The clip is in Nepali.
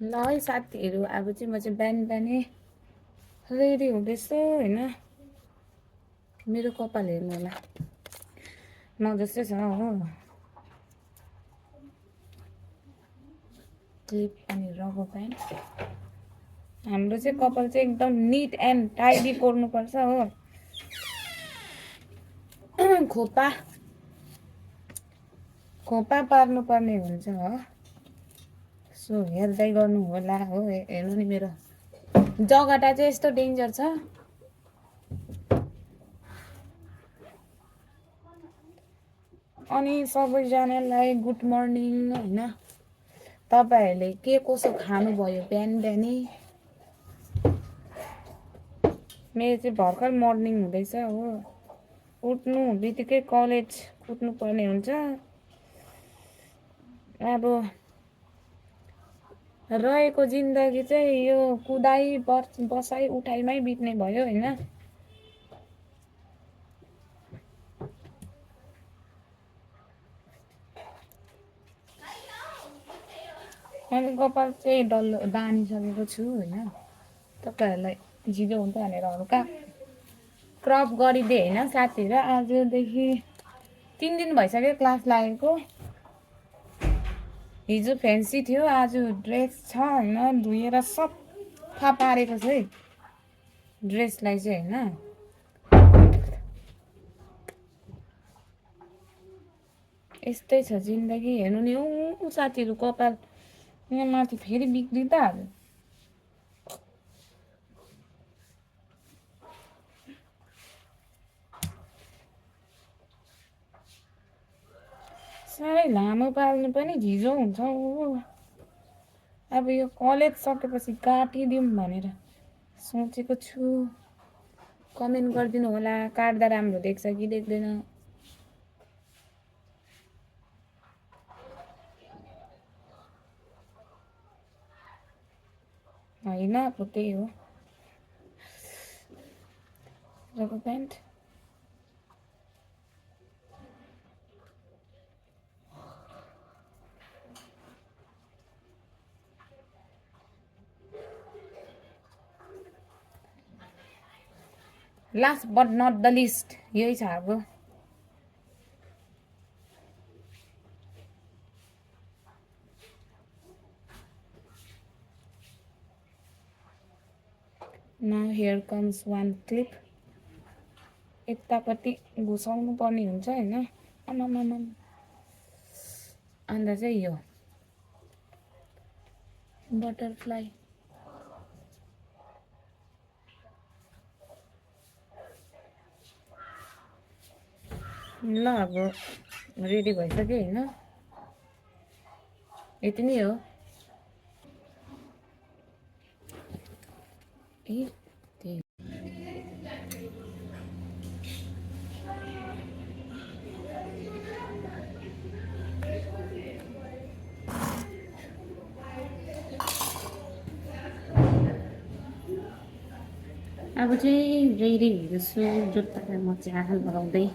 ल है साथीहरू, अब चाहिँ म चाहिँ बिहान बिहानै रेडी हुँदैछु होइन। मेरो कपाल हेर्नु होला, म जस्तै छ हो। क्लिप अनि रबर प्यान्ट। हाम्रो चाहिँ कपाल चाहिँ एकदम निट एन्ड टाइडी कोर्नुपर्छ हो। खोपा खोपा पार्नुपर्ने हुन्छ हो। सो हेर्दै गर्नु होला हो। हेर्नु नि मेरो जगटा चाहिँ यस्तो डेन्जर छ। अनि सबैजनालाई गुड मर्निङ होइन। तपाईहरूले के कसो खानुभयो बिहान बिहानै? मेरो चाहिँ भर्खर मर्निङ हुँदैछ हो। उठ्नु बित्तिकै कलेज कुद्नुपर्ने हुन्छ। अब रहेको जिन्दगी चाहिँ यो कुदाइ बसाइ उठाइमै बित्ने भयो होइन। मैले कपाल चाहिँ डल्लो बानिसकेको छु होइन। तपाईँहरूलाई झिजो हुन्छ भनेर हल्का क्रप गरिदिएँ होइन साथीहरू। आजदेखि 3 दिन भइसक्यो क्लास लागेको। हिजो फेन्सी थियो, आज ड्रेस छ होइन। धोएर सफा पारेको छु है ड्रेसलाई चाहिँ होइन। यस्तै छ जिन्दगी। हेर्नु नि ऊ साथीहरू कपाल यहाँ माथि फेरि बिग्रिँदा हाल्यो। साह्रै लामो पाल्नु पनि झिजो हुन्छ ऊ। अब यो कलेज सकेपछि काटिदिउँ भनेर सोचेको छु। कमेन्ट गरिदिनु होला काट्दा राम्रो देख्छ कि देख्दैन। होइन अब त्यही हो। Rubber pant last but not the least यही छ अब। Now here comes one clip. यतापट्टि घुसाउनु पर्ने हुन्छ होइन। आमामामा अन्त चाहिँ यो बटरफ्लाई। ल अब रेडी भइसक्यो होइन। यति नै हो। ए त्यही अब चाहिँ रेडी हुँदैछु जुत्तालाई मजा लगाउँदै।